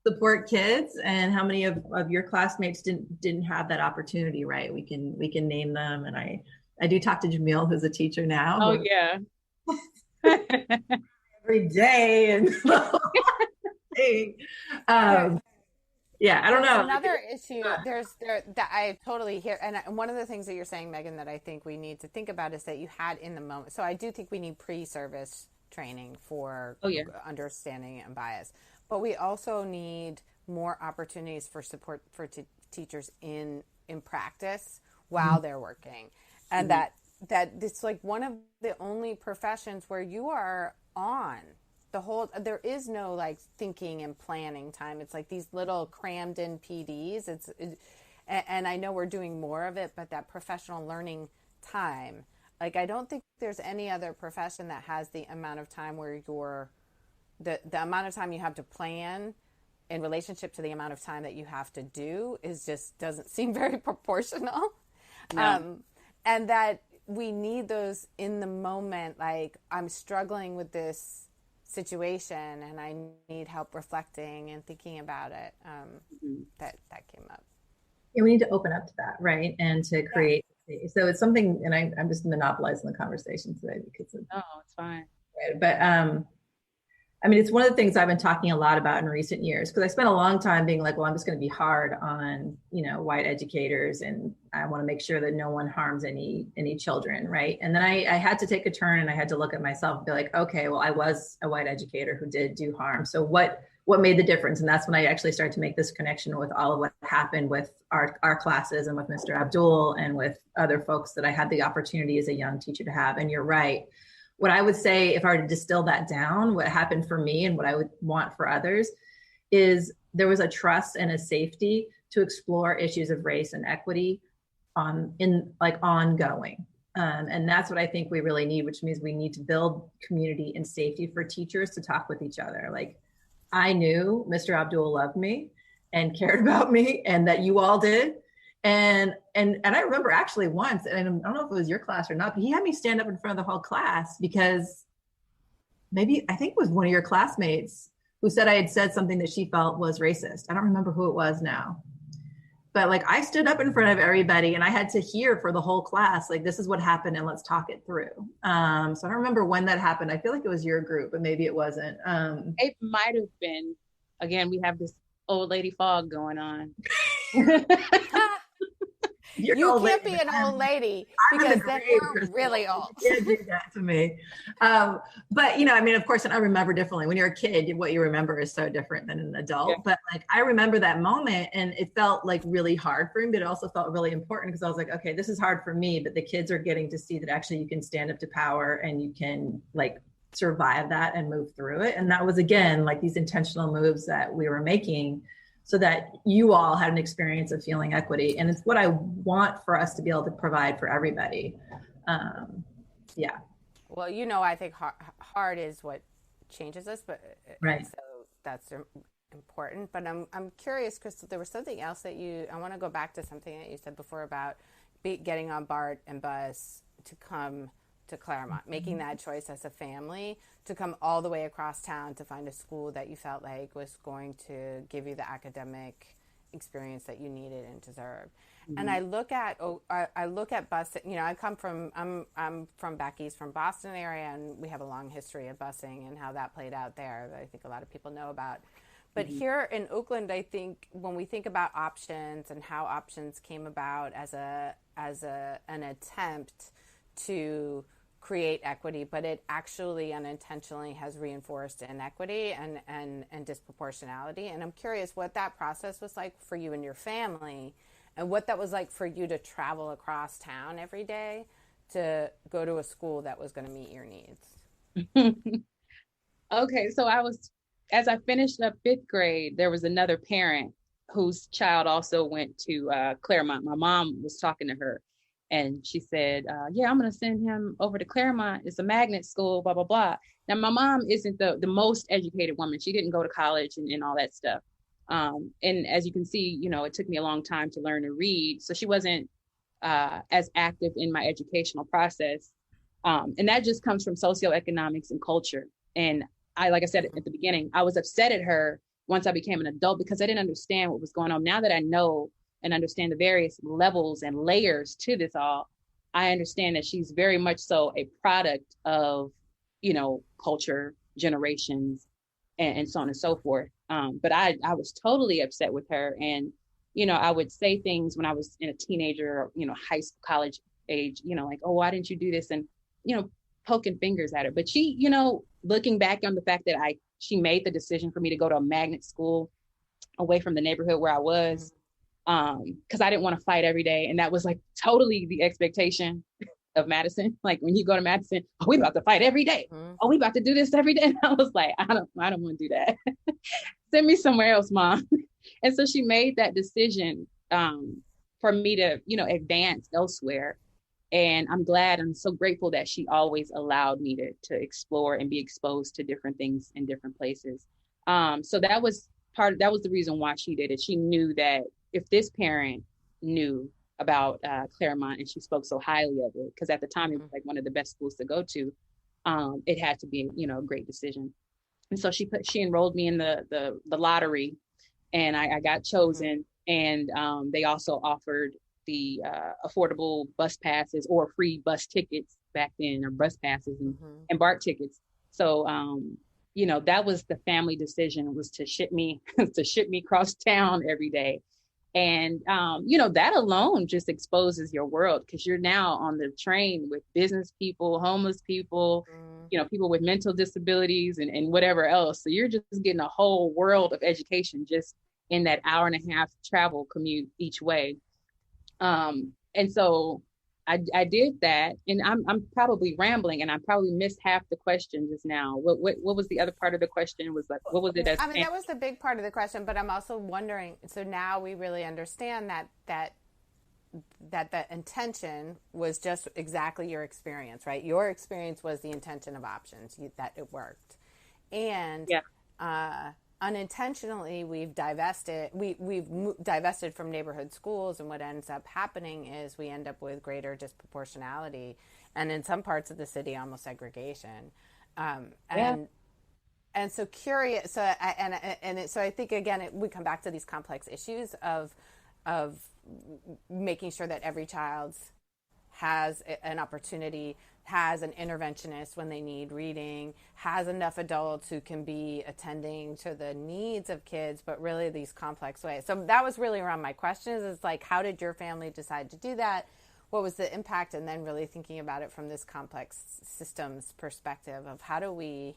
support kids, and how many of your classmates didn't have that opportunity, right? We can name them. And I do talk to Jamil, who's a teacher now. Oh yeah. Every day. And yeah, I don't know. Another issue that I totally hear, and one of the things that you're saying, Megan, that I think we need to think about is that you had in the moment. So I do think we need pre-service training for understanding and bias, but we also need more opportunities for support for teachers in practice while they're working, and that it's like one of the only professions where you are on the whole, there is no like thinking and planning time. It's like these little crammed in PDs. And I know we're doing more of it, but that professional learning time, like I don't think there's any other profession that has the amount of time where the amount of time you have to plan in relationship to the amount of time that you have to do is just doesn't seem very proportional. No. And that we need those in the moment, like I'm struggling with this situation and I need help reflecting and thinking about it. That came up. Yeah, we need to open up to that, right? And to create. So it's something, and I'm just monopolizing the conversation today because it's fine. But I mean, it's one of the things I've been talking a lot about in recent years, because I spent a long time being like, well, I'm just going to be hard on, white educators, and I want to make sure that no one harms any children, right? And then I had to take a turn, and I had to look at myself and be like, okay, well, I was a white educator who did do harm. So what made the difference? And that's when I actually started to make this connection with all of what happened with our classes and with Mr. Abdul and with other folks that I had the opportunity as a young teacher to have. And you're right. What I would say, if I were to distill that down, what happened for me and what I would want for others is there was a trust and a safety to explore issues of race and equity ongoing. And that's what I think we really need, which means we need to build community and safety for teachers to talk with each other. Like, I knew Mr. Abdul loved me and cared about me, and that you all did. And I remember actually once, and I don't know if it was your class or not, but he had me stand up in front of the whole class because maybe, I think it was one of your classmates who said I had said something that she felt was racist. I don't remember who it was now. But like, I stood up in front of everybody and I had to hear for the whole class, like, this is what happened and let's talk it through. So I don't remember when that happened. I feel like it was your group, but maybe it wasn't. It might have been. Again, we have this old lady fog going on. You can't be an old lady because then you're really old. You can't do that to me. But, you know, I mean, of course, and I remember differently. When you're a kid, what you remember is so different than an adult. Yeah. But like, I remember that moment and it felt like really hard for me, but it also felt really important because I was like, okay, this is hard for me, but the kids are getting to see that actually you can stand up to power and you can like survive that and move through it. And that was, again, like these intentional moves that we were making so that you all had an experience of feeling equity. And it's what I want for us to be able to provide for everybody. Yeah. Well, you know, I think hard is what changes us, but right. So that's important. But I'm curious, Crystal, there was something else that I want to go back to something that you said before about getting on BART and bus to come to Claremont, making that choice as a family to come all the way across town to find a school that you felt like was going to give you the academic experience that you needed and deserved. Mm-hmm. And I look at bus, you know, I'm from back east from Boston area, and we have a long history of busing and how that played out there that I think a lot of people know about. But mm-hmm. Here in Oakland, I think when we think about options and how options came about as an attempt to create equity, but it actually unintentionally has reinforced inequity and disproportionality. And I'm curious what that process was like for you and your family, and what that was like for you to travel across town every day to go to a school that was going to meet your needs. Okay, so as I finished up 5th grade, there was another parent whose child also went to Claremont. My mom was talking to her. And she said, yeah, I'm going to send him over to Claremont. It's a magnet school, blah, blah, blah. Now, my mom isn't the most educated woman. She didn't go to college and all that stuff. And as you can see, you know, it took me a long time to learn to read. So she wasn't as active in my educational process. And that just comes from socioeconomics and culture. And like I said at the beginning, I was upset at her once I became an adult because I didn't understand what was going on. Now that I know and understand the various levels and layers to this all, I understand that she's very much so a product of, you know, culture, generations, and so on and so forth. But I was totally upset with her. And, you know, I would say things when I was in a teenager, or, you know, high school, college age, you know, like, oh, why didn't you do this? And, you know, poking fingers at her. But she, you know, looking back on the fact that she made the decision for me to go to a magnet school away from the neighborhood where I was, because I didn't want to fight every day. And that was like totally the expectation of Madison. Like when you go to Madison, oh, we about to fight every day. Mm-hmm. Oh, we about to do this every day. And I was like, I don't want to do that. Send me somewhere else, Mom. And so she made that decision for me to, you know, advance elsewhere. And I'm so grateful that she always allowed me to explore and be exposed to different things in different places. So that was the reason why she did it. She knew that if this parent knew about Claremont and she spoke so highly of it, because at the time it was like one of the best schools to go to, it had to be, you know, a great decision. And so she enrolled me in the lottery, and I got chosen. And they also offered the affordable bus passes or free bus tickets back then, or bus passes and BART tickets. So you know, that was the family decision, was to ship me across town every day. And, you know, that alone just exposes your world, because you're now on the train with business people, homeless people, you know, people with mental disabilities and whatever else. So you're just getting a whole world of education just in that hour and a half travel commute each way. And so I did that, and I'm probably rambling, and I probably missed half the question just now. What was the other part of the question? Was like, what was it? I mean, that was the big part of the question, but I'm also wondering. So now we really understand that the intention was just exactly your experience, right? Your experience was the intention of options, that it worked. And unintentionally, we've divested from neighborhood schools, and what ends up happening is we end up with greater disproportionality, and in some parts of the city, almost segregation. And so curious. So I think again, we come back to these complex issues of making sure that every child has an opportunity, has an interventionist when they need reading, has enough adults who can be attending to the needs of kids, but really these complex ways. So that was really around my questions, is like, how did your family decide to do that? What was the impact? And then really thinking about it from this complex systems perspective of how do we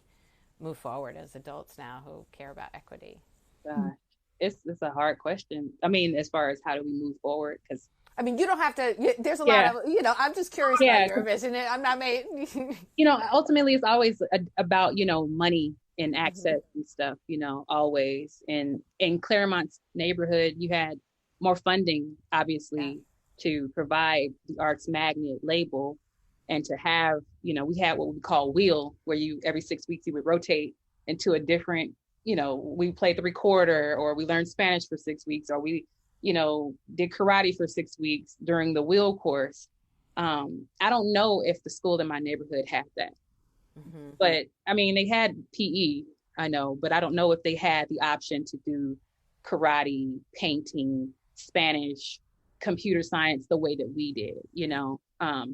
move forward as adults now who care about equity? Gosh, it's a hard question. I mean, as far as how do we move forward? Because I mean, you don't have to. There's a lot of, I'm just curious about your vision. I'm not made. Ultimately, it's always about money and access and stuff. Always. And in Claremont's neighborhood, you had more funding, obviously, to provide the Arts Magnet label. And to have, we had what we call wheel, where every 6 weeks you would rotate into a different, we played the recorder, or we learned Spanish for 6 weeks, or we, did karate for 6 weeks during the wheel course. I don't know if the school in my neighborhood had that, but I mean, they had PE, I know, but I don't know if they had the option to do karate, painting, Spanish, computer science the way that we did,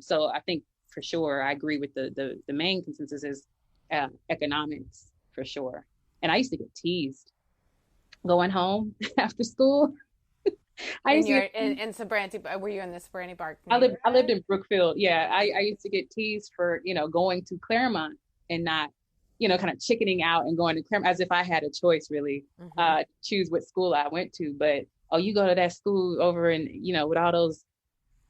so I think, for sure, I agree with the main consensus is economics, for sure. And I used to get teased going home after school. In Sobrante, were you in the Sobrante Park? I lived in Brookfield. Yeah, I used to get teased for going to Claremont and not kind of chickening out and going to Claremont, as if I had a choice, really, choose what school I went to. But you go to that school over in with all those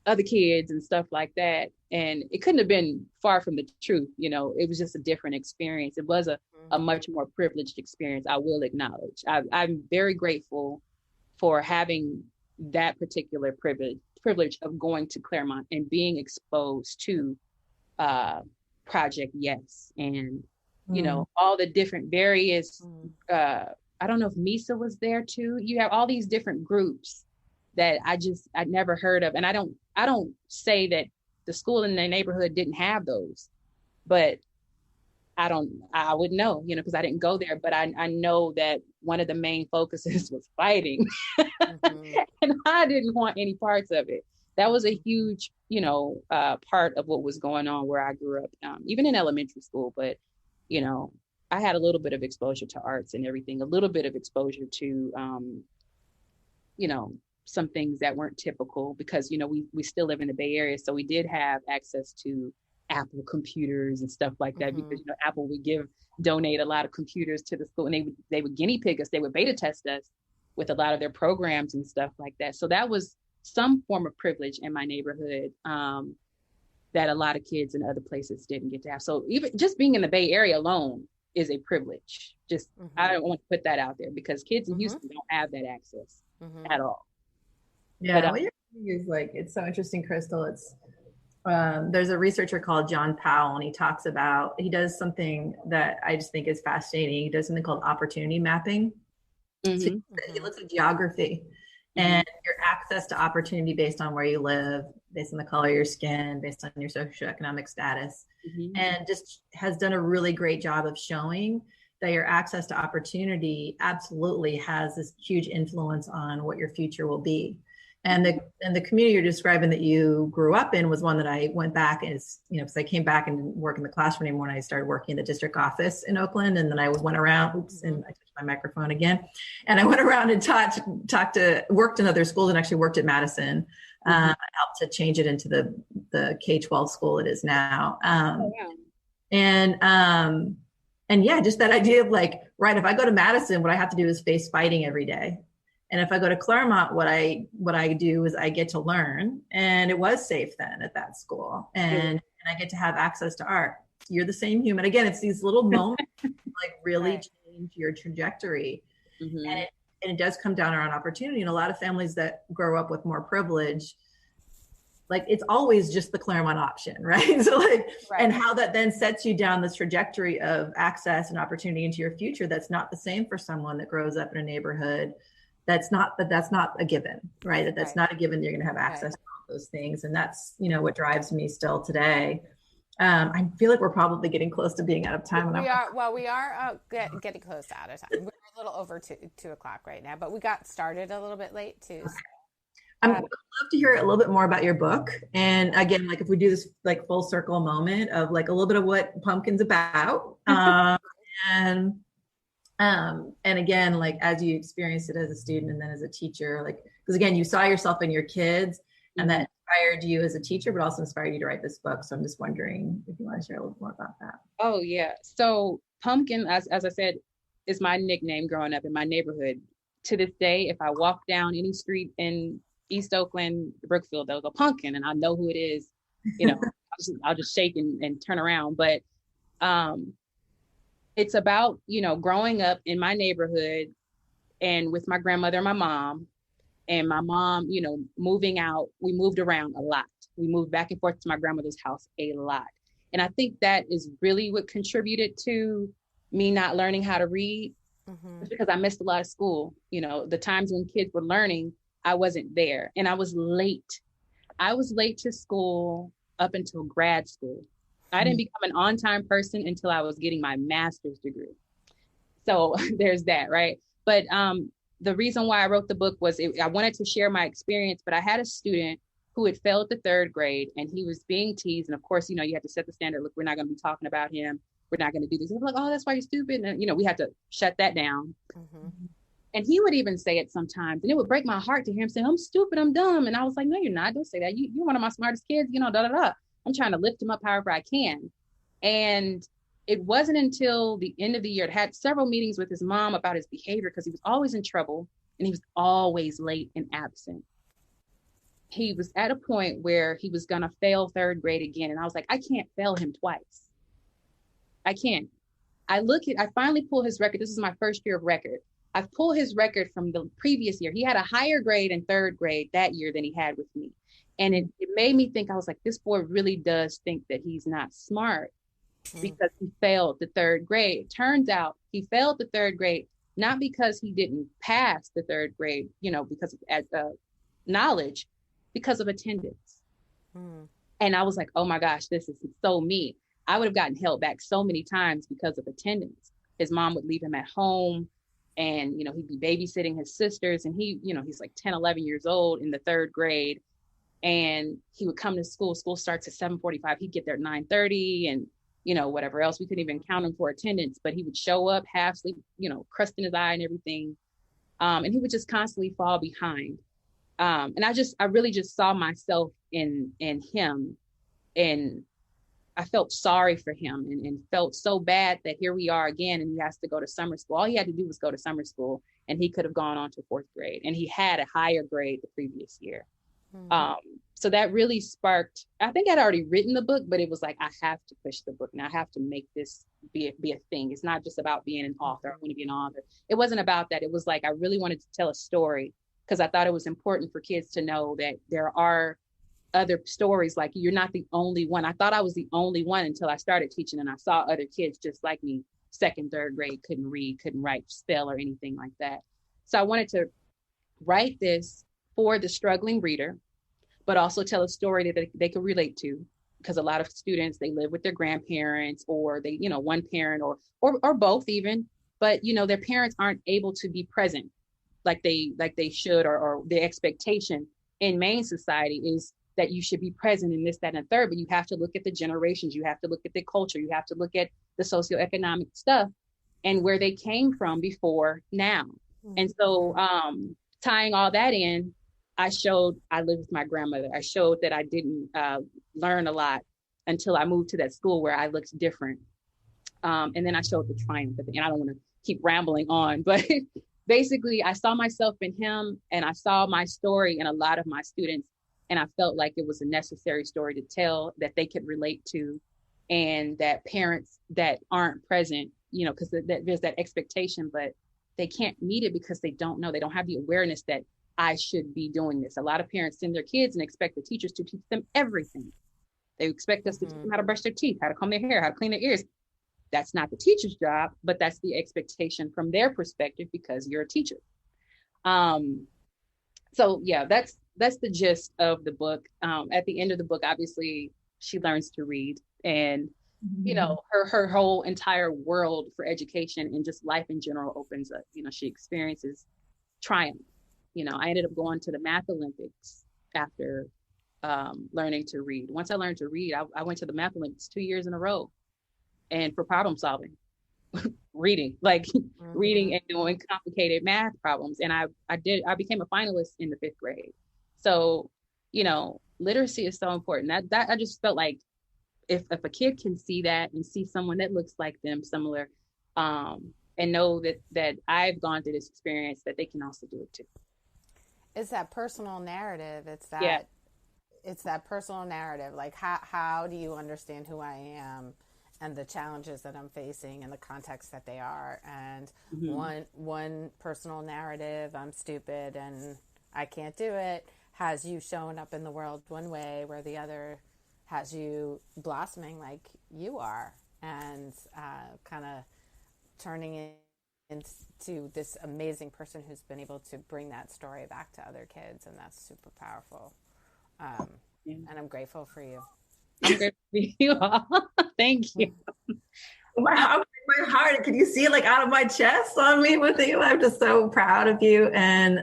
other kids and stuff like that. And it couldn't have been far from the truth. It was just a different experience. It was a much more privileged experience, I will acknowledge. I'm very grateful for having that particular privilege of going to Claremont and being exposed to Project Yes. And, all the different various, I don't know if MISA was there too. You have all these different groups that I'd never heard of. And I don't say that the school in the neighborhood didn't have those, but I wouldn't know, because I didn't go there, but I know that one of the main focuses was fighting and I didn't want any parts of it. That was a huge, part of what was going on where I grew up, even in elementary school. But, I had a little bit of exposure to arts and everything, a little bit of exposure to, some things that weren't typical because, we still live in the Bay Area. So we did have access to Apple computers and stuff like that because, Apple would donate a lot of computers to the school, and they would guinea pig us. They would beta test us with a lot of their programs and stuff like that. So that was some form of privilege in my neighborhood that a lot of kids in other places didn't get to have. So even just being in the Bay Area alone is a privilege. I don't want to put that out there because kids in Houston don't have that access at all. Yeah, but, what you're saying is it's so interesting, Crystal. It's there's a researcher called John Powell, and he does something that I just think is fascinating. He does something called opportunity mapping. So he looks at geography and your access to opportunity based on where you live, based on the color of your skin, based on your socioeconomic status, and just has done a really great job of showing that your access to opportunity absolutely has this huge influence on what your future will be. And the community you're describing that you grew up in was one that I went back because I came back and didn't work in the classroom anymore when I started working in the district office in Oakland. And then I went around, and I touched my microphone again. And I went around and worked in other schools and actually worked at Madison. I helped to change it into the K-12 school it is now. And yeah, just that idea of right, if I go to Madison, what I have to do is face fighting every day. And if I go to Claremont, what I do is I get to learn, and it was safe then at that school, and I get to have access to art. You're the same human. Again, it's these little moments really change your trajectory, and it does come down around opportunity. And a lot of families that grow up with more privilege, like it's always just the Claremont option, right? So like, and how that then sets you down this trajectory of access and opportunity into your future that's not the same for someone that grows up in a neighborhood that's not a given, right? That's not a given that you're going to have access to all those things. And that's, you know, what drives me still today. I feel like we're probably getting close to being out of time. We are getting close to out of time. We're a little over 2 o'clock right now, but we got started a little bit late too. So. I'd love to hear a little bit more about your book. And again, like if we do this like full circle moment of like a little bit of what Pumpkin's about. And again, like as you experienced it as a student and then as a teacher, like, because again, you saw yourself in your kids and that inspired you as a teacher, but also inspired you to write this book. So I'm just wondering if you want to share a little more about that. Oh yeah. So Pumpkin, as I said, is my nickname growing up in my neighborhood. To this day, if I walk down any street in East Oakland, Brookfield, they'll go Pumpkin, and I know who it is. You know, I'll just shake and turn around. But it's about, you know, growing up in my neighborhood and with my grandmother and my mom. And my mom, you know, moving out, we moved around a lot. We moved back and forth to my grandmother's house a lot. And I think that is really what contributed to me not learning how to read, because I missed a lot of school. You know, the times when kids were learning, I wasn't there, and I was late. I was late to school up until grad school. I didn't become an on-time person until I was getting my master's degree. So there's that, right? But the reason why I wrote the book was I wanted to share my experience, but I had a student who had failed the 3rd grade and he was being teased. And of course, you know, you have to set the standard. Look, we're not going to be talking about him. We're not going to do this. And I'm like, oh, that's why you're stupid. And, you know, we had to shut that down. And he would even say it sometimes. And it would break my heart to hear him say, I'm stupid, I'm dumb. And I was like, no, you're not. Don't say that. You're one of my smartest kids, you know, da, da, da. I'm trying to lift him up however I can. And it wasn't until the end of the year, I had several meetings with his mom about his behavior because he was always in trouble and he was always late and absent. He was at a point where he was going to fail 3rd grade again. And I was like, I can't fail him twice. I can't. I finally pull his record. This is my first year of record. I pull his record from the previous year. He had a higher grade in 3rd grade that year than he had with me. And it made me think, I was like, this boy really does think that he's not smart because he failed the 3rd grade. Turns out he failed the 3rd grade, not because he didn't pass the 3rd grade, you know, because of knowledge, because of attendance. And I was like, oh my gosh, this is so me. I would have gotten held back so many times because of attendance. His mom would leave him at home and, you know, he'd be babysitting his sisters. And he, you know, he's like 10, 11 years old in the 3rd grade. And he would come to school. School starts at 7:45. He'd get there at 9:30 and, you know, whatever else. We couldn't even count him for attendance, but he would show up half asleep, you know, crust in his eye and everything. And he would just constantly fall behind. And I really just saw myself in him, and I felt sorry for him and felt so bad that here we are again, and he has to go to summer school. All he had to do was go to summer school and he could have gone on to 4th grade, and he had a higher grade the previous year. So that really sparked, I think I'd already written the book, but it was like, I have to push the book now. I have to make this be a thing. It's not just about being an author. I want to be an author. It wasn't about that. It was like, I really wanted to tell a story because I thought it was important for kids to know that there are other stories. Like, you're not the only one. I thought I was the only one until I started teaching and I saw other kids just like me, 2nd, 3rd grade, couldn't read, couldn't write, spell, or anything like that. So I wanted to write this for the struggling reader, but also tell a story that they could relate to, because a lot of students, they live with their grandparents, or they, you know, one parent or both even, but, you know, their parents aren't able to be present like they should, or the expectation in Maine society is that you should be present in this, that, and the third, but you have to look at the generations, you have to look at the culture, you have to look at the socioeconomic stuff and where they came from before now. And so tying all that in, I showed I lived with my grandmother. I showed that I didn't learn a lot until I moved to that school where I looked different. And then I showed the triumph at the end. I don't want to keep rambling on, but basically I saw myself in him, and I saw my story in a lot of my students. And I felt like it was a necessary story to tell that they could relate to, and that parents that aren't present, you know, because there's that expectation, but they can't meet it because they don't know. They don't have the awareness that I should be doing this. A lot of parents send their kids and expect the teachers to teach them everything. They expect us to teach them how to brush their teeth, how to comb their hair, how to clean their ears. That's not the teacher's job, but that's the expectation from their perspective because you're a teacher. So yeah, that's the gist of the book. At the end of the book, obviously, she learns to read, and you know, her whole entire world for education and just life in general opens up. You know, she experiences triumph. You know, I ended up going to the Math Olympics after learning to read. Once I learned to read, I went to the Math Olympics 2 years in a row, and for problem solving, reading, like reading and doing complicated math problems. And I became a finalist in the 5th grade. So, you know, literacy is so important. That I just felt like if a kid can see that and see someone that looks like them, similar, and know that I've gone through this experience, that they can also do it too. It's that personal narrative. It's that personal narrative. Like how do you understand who I am and the challenges that I'm facing and the context that they are? And one personal narrative, I'm stupid and I can't do it, has you showing up in the world one way, where the other has you blossoming like you are, and kind of turning into this amazing person who's been able to bring that story back to other kids. And that's super powerful. And I'm grateful for you. I'm grateful for you all. Thank you. Wow, my heart, can you see it like out of my chest on me with you? I'm just so proud of you. And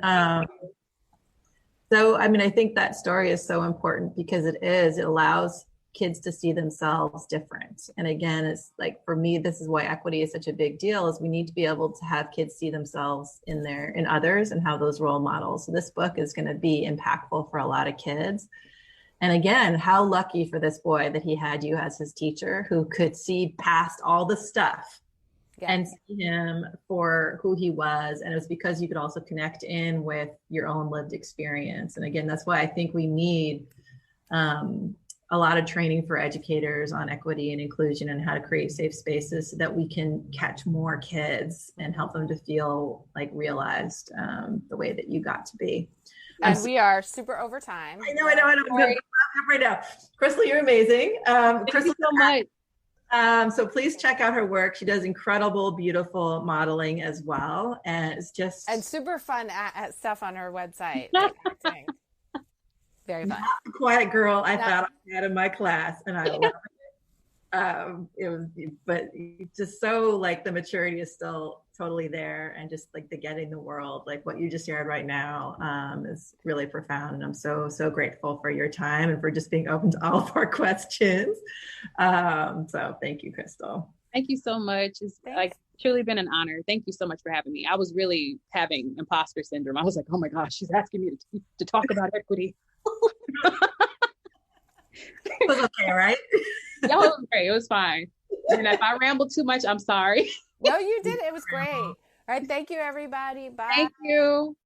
so, I mean, I think that story is so important because it allows kids to see themselves different. And again, it's like, for me, this is why equity is such a big deal, is we need to be able to have kids see themselves in others and have those role models. So this book is going to be impactful for a lot of kids. And again, how lucky for this boy that he had you as his teacher, who could see past all the stuff and see him for who he was. And it was because you could also connect in with your own lived experience. And again, that's why I think we need a lot of training for educators on equity and inclusion and how to create safe spaces so that we can catch more kids and help them to feel like realized the way that you got to be. And we are super over time. I know. I'm going to right now. Crystal, you're amazing. Thank you so much. So please check out her work. She does incredible, beautiful modeling as well. And it's just... And super fun at stuff on her website. Like acting. Very fun. Not the quiet girl I thought I had in my class. And I love it. But just so like the maturity is still totally there, and just like the getting the world, like what you just shared right now is really profound. And I'm so grateful for your time and for just being open to all of our questions. So thank you, Crystal. Thank you so much. It's like truly been an honor. Thank you so much for having me. I was really having imposter syndrome. I was like, oh my gosh, she's asking me to talk about equity. It was okay, right? Yeah, it was great. It was fine. And if I rambled too much, I'm sorry. No, you did. It was great. All right. Thank you, everybody. Bye. Thank you.